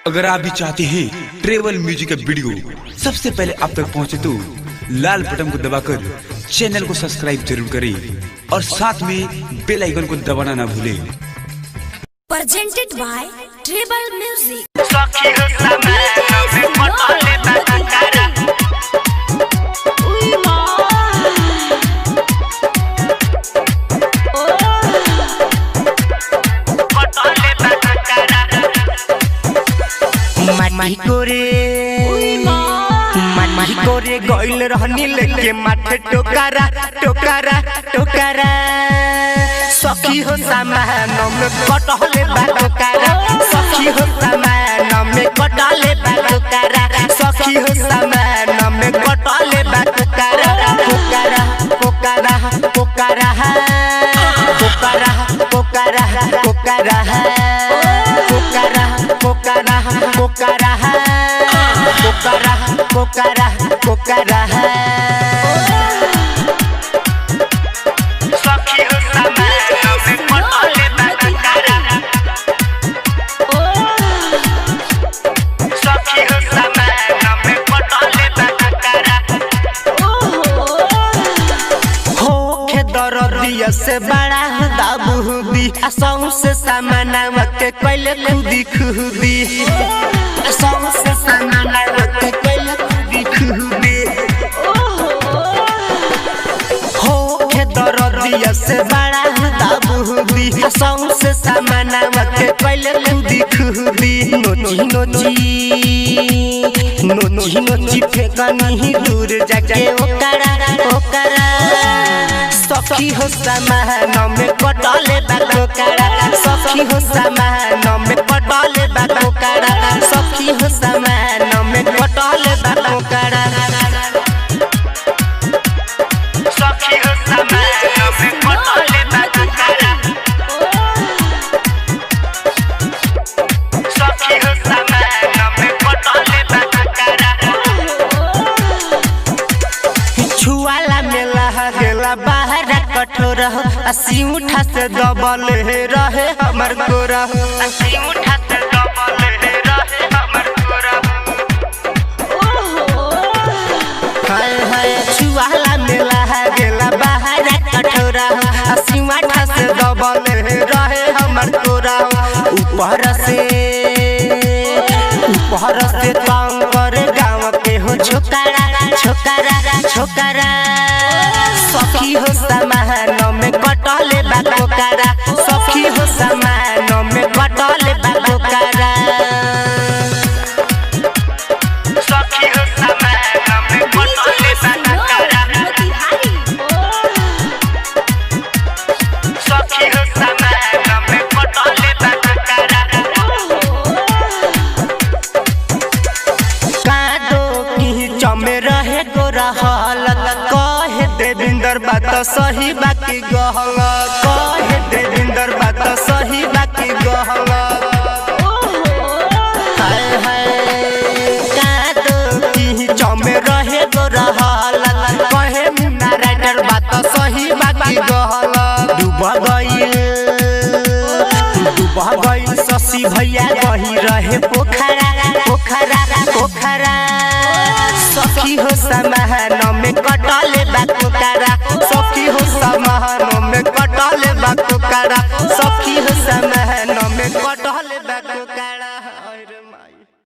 अगर आप भी चाहते हैं ट्रेवल म्यूजिक का वीडियो सबसे पहले आप तक पहुंचे तो लाल बटन को दबाकर चैनल को सब्सक्राइब जरूर करें और साथ में बेल आइकन को दबाना ना भूलें। Presented by Tribal Music. माटी कोरे गइल रहनी लेके माथे टोकारा टोकारा टोकारा सखी हो सामान में कटहले बा टोकारा सखी हो सामान में कटहले बा टोकारा सखी हो सामान में कटहले बा टोकारा टोकारा टोकारा टोकारा टोकारा टोकारा टोकारा टोकारा टोकारा टोकारा कोकारा कोकारा कोकारा सखी हो सामान में कटहले बा टोकारा सखी हो सामान में कटहले बा टोकारा हो के दरदिया से बड़ा दाबूदी असौ से सामान के पहले खुदी खुदी से सामान के पहले खुदी खुदी हो के दरदिया से बड़ा दाबूदी असौ से सामान के पहले खुदी खुदी नोची नोची नोची नोची फेंकनी दूर जाके ओकरा ओकरा सखी हो सामान में कटहले बा टोकारा सखी हो सामान में कटहले बा टोकारा सखी हो सामान में कटहले बा टोकारा सखी हो सामान में कटहले बा टोकारा सखी हो सामान में कटहले बा टोकारा छुआला मेला गेला बाहर कठोर असी उठा से दबल रहे हमर गोरा असी उठा से दबल रहे हमर गोरा हाय हाय छुआला मेला गेला बाहर कठोर असी उठा से दबल रहे हमर गोरा ऊपर से तंग करे गाँव के हो छोकरा छोकरा छोकरा सखी हो सामान में कटहले बा टोकारा सखी हो सामान में कटहले बा टोकारा सखी हो सामान में कटहले बा टोकारा सखी हो सामान में कटहले बा टोकारा कादो की चमे रहे गोरा हालत कहे देविंदर बात सही बाकी गहला कहे देविंदर बात सही बाकी गहला हाय हाय कादो की चमे रहे गोरा हालत कहे मुन्ना राइटर बात सही बाकी गहला डूबा गइल शशि भैया गही रहे पोखरा पोखरा पोखरा सखी हो सामान में कटहले बा टोकारा सखी हो सामान में कटहले बा टोकारा सखी हो सामान